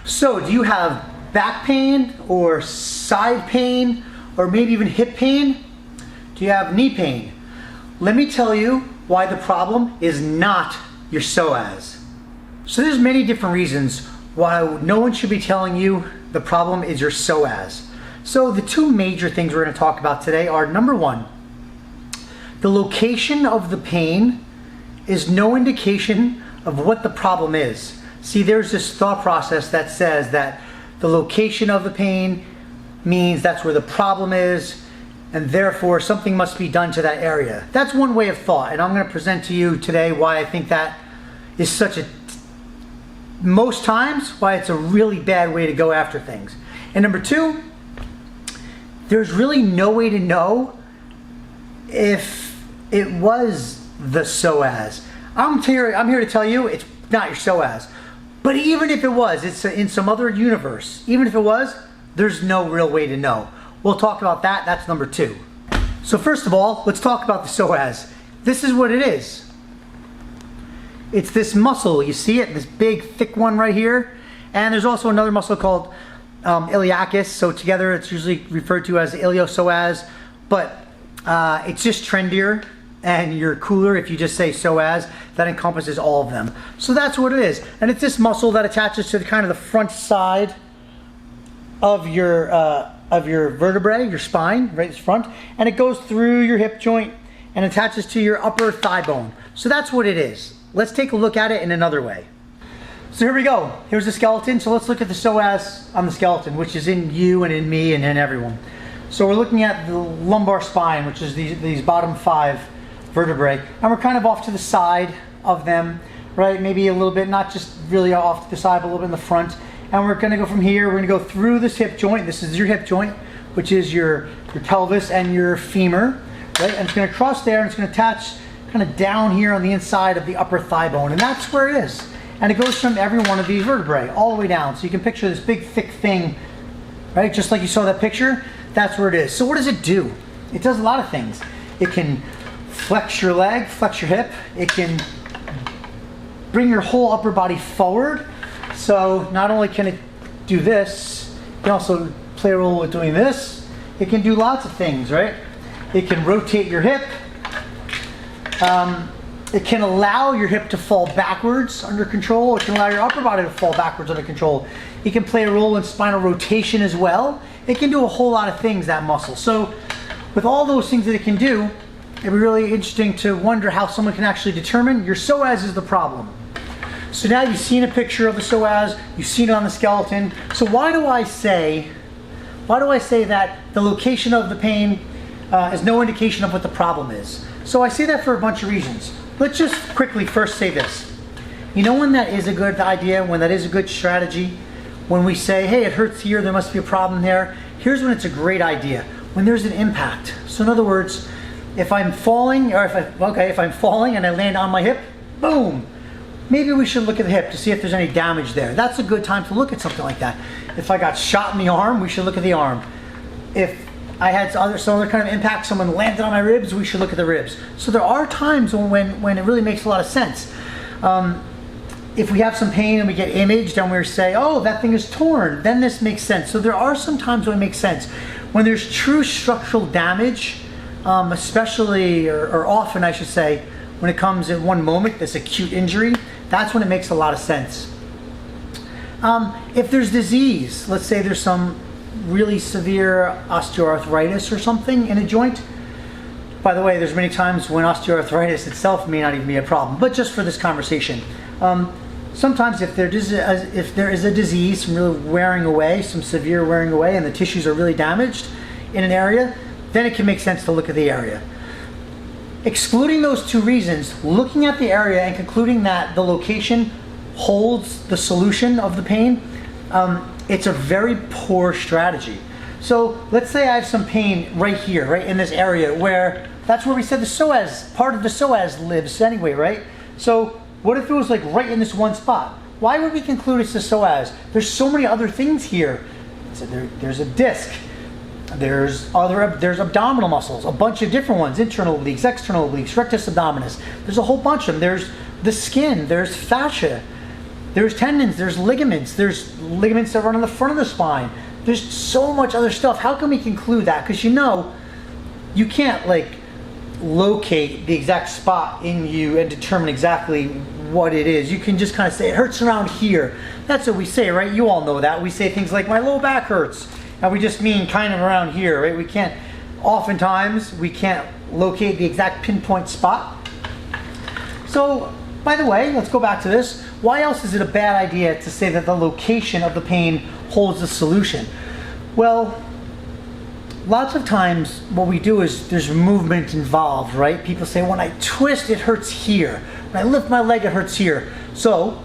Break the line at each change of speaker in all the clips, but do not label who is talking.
So, do you have back pain or side pain or maybe even hip pain? Do you have knee pain? Let me tell you why the problem is not your psoas. So there's many different reasons why no one should be telling you the problem is your psoas. So the two major things we're going to talk about today are, number one, the location of the pain is no indication of what the problem is. See, there's this thought process that says that the location of the pain means that's where the problem is, and therefore something must be done to that area. That's one way of thought, and I'm going to present to you today why I think that is most times, why it's a really bad way to go after things. And number two, there's really no way to know if it was the psoas. I'm here to tell you it's not your psoas. But even if it was, it's in some other universe. Even if it was, there's no real way to know. We'll talk about that. That's number two. So first of all, let's talk about the psoas. This is what it is. It's this muscle. You see it? This big, thick one right here. And there's also another muscle called iliacus. So together it's usually referred to as iliopsoas. But it's just trendier. And you're cooler if you just say psoas. That encompasses all of them. So that's what it is. And it's this muscle that attaches to the front side of your vertebrae, your spine, right in front, and it goes through your hip joint and attaches to your upper thigh bone. So that's what it is. Let's take a look at it in another way. So here we go. Here's the skeleton. So let's look at the psoas on the skeleton, which is in you and in me and in everyone. So we're looking at the lumbar spine, which is these bottom 5 vertebrae, and we're kind of off to the side of them, right? Maybe a little bit, not just really off to the side, but a little bit in the front. And we're going to go from here. We're going to go through this hip joint. This is your hip joint, which is your pelvis and your femur, right? And it's going to cross there, and it's going to attach kind of down here on the inside of the upper thigh bone, and that's where it is. And it goes from every one of these vertebrae all the way down. So you can picture this big, thick thing, right? Just like you saw that picture. That's where it is. So what does it do? It does a lot of things. It can flex your leg, flex your hip. It can bring your whole upper body forward. So not only can it do this, it can also play a role with doing this. It can do lots of things, right? It can rotate your hip. It can allow your hip to fall backwards under control. It can allow your upper body to fall backwards under control. It can play a role in spinal rotation as well. It can do a whole lot of things, that muscle. So with all those things that it can do, it'd be really interesting to wonder how someone can actually determine your psoas is the problem. So now you've seen a picture of the psoas, you've seen it on the skeleton. So why do I say that the location of the pain is no indication of what the problem is? So I say that for a bunch of reasons. Let's just quickly first say this. You know when that is a good idea, when that is a good strategy? When we say, hey, it hurts here, there must be a problem there. Here's when it's a great idea. When there's an impact. So in other words, if I'm falling, if I'm falling and I land on my hip, boom. Maybe we should look at the hip to see if there's any damage there. That's a good time to look at something like that. If I got shot in the arm, we should look at the arm. If I had some other kind of impact, someone landed on my ribs, we should look at the ribs. So there are times when it really makes a lot of sense. If we have some pain and we get imaged and we say, oh, that thing is torn, then this makes sense. So there are some times when it makes sense. When there's true structural damage, especially, or often I should say, when it comes in one moment, this acute injury, that's when it makes a lot of sense. If there's disease, let's say there's some really severe osteoarthritis or something in a joint. By the way, there's many times when osteoarthritis itself may not even be a problem, but just for this conversation. Sometimes if there is a disease, some really wearing away, some severe wearing away, and the tissues are really damaged in an area, then it can make sense to look at the area. Excluding those two reasons, looking at the area and concluding that the location holds the solution of the pain, it's a very poor strategy. So let's say I have some pain right here, right in this area, where that's where we said the psoas, part of the psoas lives anyway, right? So what if it was like right in this one spot? Why would we conclude it's the psoas? There's so many other things here. So there's a disc. There's abdominal muscles, a bunch of different ones, internal obliques, external obliques, rectus abdominis. There's a whole bunch of them. There's the skin, there's fascia. There's tendons, there's ligaments that run on the front of the spine. There's so much other stuff. How can we conclude that? Because you can't like locate the exact spot in you and determine exactly what it is. You can just kind of say it hurts around here. That's what we say, right? You all know that. We say things like my low back hurts, and we just mean kind of around here, right? Oftentimes we can't locate the exact pinpoint spot. So, by the way, let's go back to this. Why else is it a bad idea to say that the location of the pain holds the solution? Well, lots of times what we do is there's movement involved, right? People say, when I twist, it hurts here. When I lift my leg, it hurts here. So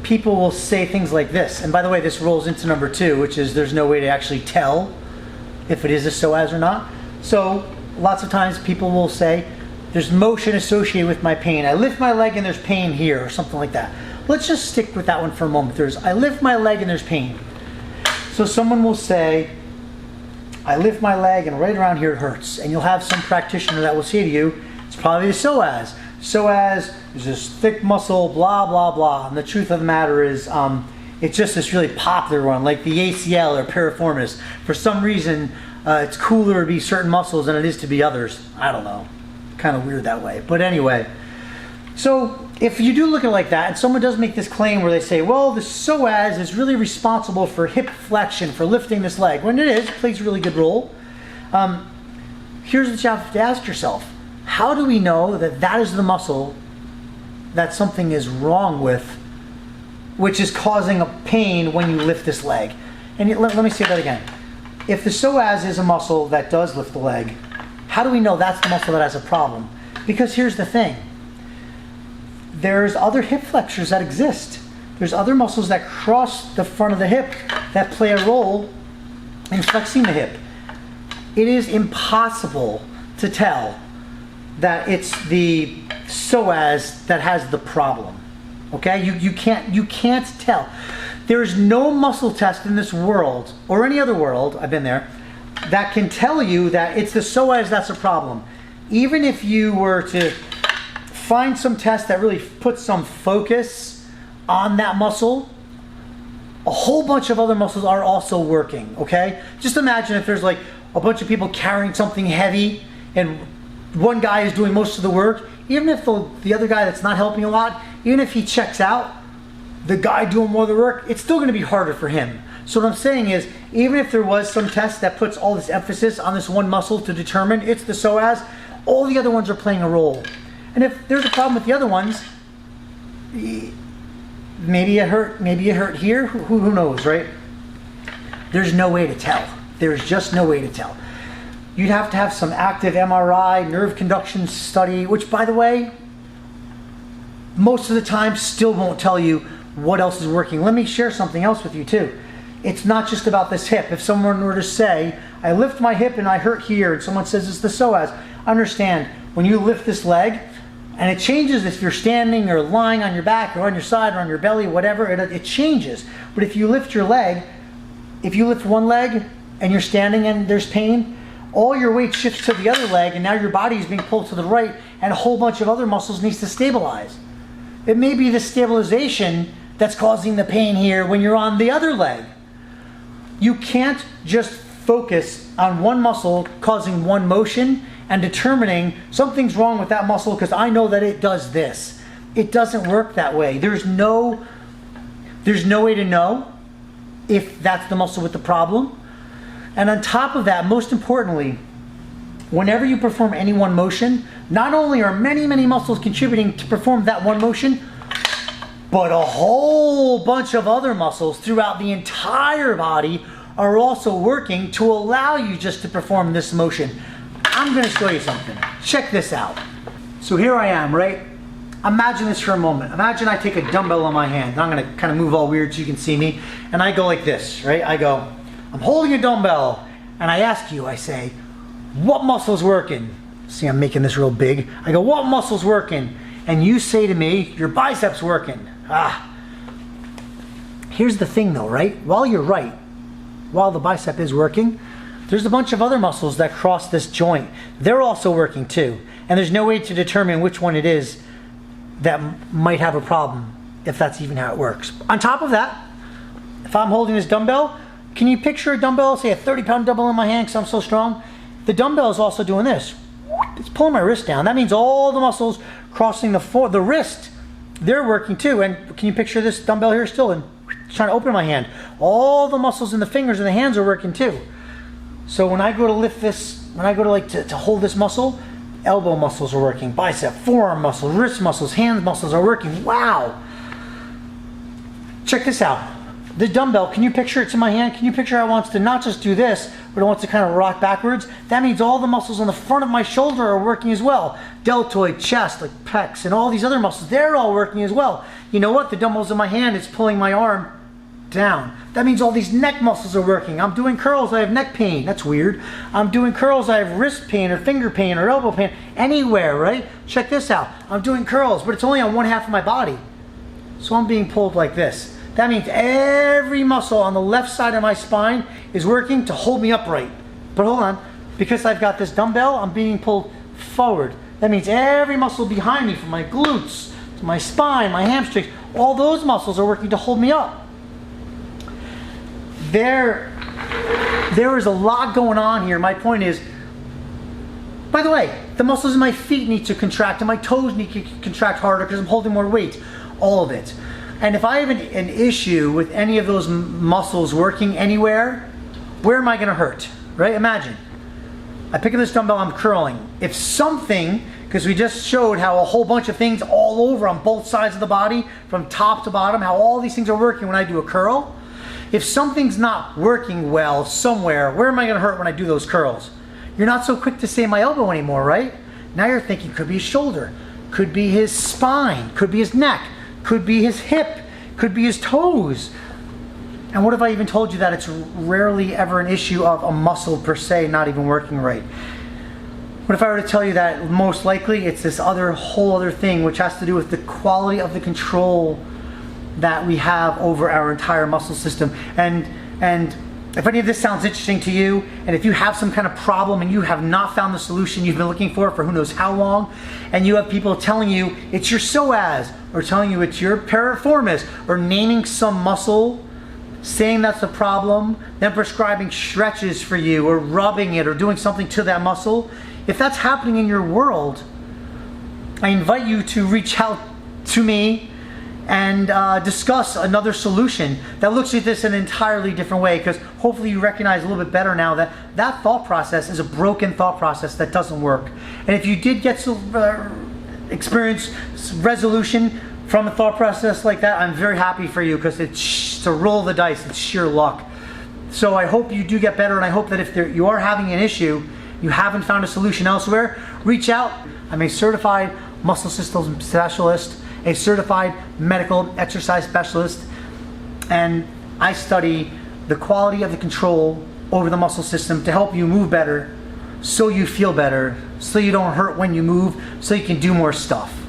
people will say things like this. And by the way, this rolls into number 2, which is there's no way to actually tell if it is a psoas or not. So lots of times people will say, there's motion associated with my pain. I lift my leg and there's pain here, or something like that. Let's just stick with that one for a moment. I lift my leg and there's pain. So someone will say, I lift my leg and right around here it hurts. And you'll have some practitioner that will say to you, it's probably the psoas. Psoas is this thick muscle, blah, blah, blah. And the truth of the matter is, it's just this really popular one, like the ACL or piriformis. For some reason, it's cooler to be certain muscles than it is to be others. I don't know. Kind of weird that way. But anyway, so if you do look at it like that, and someone does make this claim where they say, well, the psoas is really responsible for hip flexion, for lifting this leg. When it is, it plays a really good role. Here's what you have to ask yourself. How do we know that that is the muscle that something is wrong with, which is causing a pain when you lift this leg? And let me say that again. If the psoas is a muscle that does lift the leg, how do we know that's the muscle that has a problem? Because here's the thing. There's other hip flexors that exist. There's other muscles that cross the front of the hip that play a role in flexing the hip. It is impossible to tell that it's the psoas that has the problem. Okay? You can't tell. There is no muscle test in this world, or any other world, I've been there, that can tell you that it's the psoas that's a problem. Even if you were to find some test that really puts some focus on that muscle, a whole bunch of other muscles are also working, okay? Just imagine if there's like a bunch of people carrying something heavy and one guy is doing most of the work. Even if the other guy that's not helping a lot, even if he checks out, the guy doing more of the work, it's still going to be harder for him. So what I'm saying is, even if there was some test that puts all this emphasis on this one muscle to determine it's the psoas, all the other ones are playing a role. And if there's a problem with the other ones, maybe it hurt here, who knows, right? There's no way to tell. There's just no way to tell. You'd have to have some active MRI, nerve conduction study, which, by the way, most of the time still won't tell you what else is working. Let me share something else with you too. It's not just about this hip. If someone were to say, I lift my hip and I hurt here, and someone says it's the psoas, understand, when you lift this leg, and it changes if you're standing or lying on your back or on your side or on your belly, whatever, it changes. But if you lift your leg, if you lift one leg and you're standing and there's pain, all your weight shifts to the other leg, and now your body is being pulled to the right, and a whole bunch of other muscles needs to stabilize. It may be the stabilization that's causing the pain here when you're on the other leg. You can't just focus on one muscle causing one motion and determining something's wrong with that muscle because I know that it does this. It doesn't work that way. There's no way to know if that's the muscle with the problem. And on top of that, most importantly, whenever you perform any one motion, not only are many, many muscles contributing to perform that one motion, but a whole bunch of other muscles throughout the entire body are also working to allow you just to perform this motion. I'm going to show you something. Check this out. So here I am, right? Imagine this for a moment. Imagine I take a dumbbell in my hand. I'm going to kind of move all weird so you can see me. And I go like this, right? I go, I'm holding a dumbbell. And I ask you, I say, what muscle's working? See, I'm making this real big. I go, what muscle's working? And you say to me, your biceps working. Here's the thing though, right? While you're right, while the bicep is working, there's a bunch of other muscles that cross this joint. They're also working too. And there's no way to determine which one it is that might have a problem. if that's even how it works. On top of that, if I'm holding this dumbbell, can you picture a dumbbell, say a 30-pound dumbbell in my hand because I'm so strong? The dumbbell is also doing this. It's pulling my wrist down. That means all the muscles crossing the wrist, they're working too. And can you picture this dumbbell here still? And trying to open my hand. All the muscles in the fingers and the hands are working too. So when I go to lift this, when I go to hold this muscle, elbow muscles are working, bicep, forearm muscles, wrist muscles, hand muscles are working. Wow. Check this out. The dumbbell, can you picture it's in my hand? Can you picture how it wants to not just do this, but it wants to kind of rock backwards? That means all the muscles on the front of my shoulder are working as well. Deltoid, chest, like pecs, and all these other muscles, they're all working as well. You know what? The dumbbell's in my hand, it's pulling my arm down. That means all these neck muscles are working. I'm doing curls, I have neck pain. That's weird. I'm doing curls, I have wrist pain or finger pain or elbow pain. Anywhere, right? Check this out. I'm doing curls, but it's only on one half of my body. So I'm being pulled like this. That means every muscle on the left side of my spine is working to hold me upright. But hold on, because I've got this dumbbell, I'm being pulled forward. That means every muscle behind me, from my glutes to my spine, my hamstrings, all those muscles are working to hold me up. There is a lot going on here. My point is, by the way, the muscles in my feet need to contract and my toes need to contract harder because I'm holding more weight. All of it. And if I have an issue with any of those muscles working anywhere, where am I going to hurt? Right? Imagine. I pick up this dumbbell, I'm curling. If something, because we just showed how a whole bunch of things all over on both sides of the body, from top to bottom, how all these things are working when I do a curl. If something's not working well somewhere, where am I going to hurt when I do those curls? You're not so quick to say my elbow anymore, right? Now you're thinking could be his shoulder, could be his spine, could be his neck, could be his hip, could be his toes. And what if I even told you that it's rarely ever an issue of a muscle per se not even working right? What if I were to tell you that most likely it's this whole other thing which has to do with the quality of the control that we have over our entire muscle system? And if any of this sounds interesting to you, and if you have some kind of problem and you have not found the solution you've been looking for who knows how long, and you have people telling you it's your psoas, or telling you it's your piriformis, or naming some muscle, saying that's the problem, then prescribing stretches for you, or rubbing it, or doing something to that muscle, if that's happening in your world, I invite you to reach out to me and discuss another solution that looks at this in an entirely different way, because hopefully you recognize a little bit better now that that thought process is a broken thought process that doesn't work. And if you did get to experience resolution from a thought process like that, I'm very happy for you, because it's a roll of the dice, it's sheer luck. So I hope you do get better, and I hope that if you are having an issue, you haven't found a solution elsewhere, reach out. I'm a certified muscle system specialist, a certified medical exercise specialist, and I study the quality of the control over the muscle system to help you move better, so you feel better, so you don't hurt when you move, so you can do more stuff.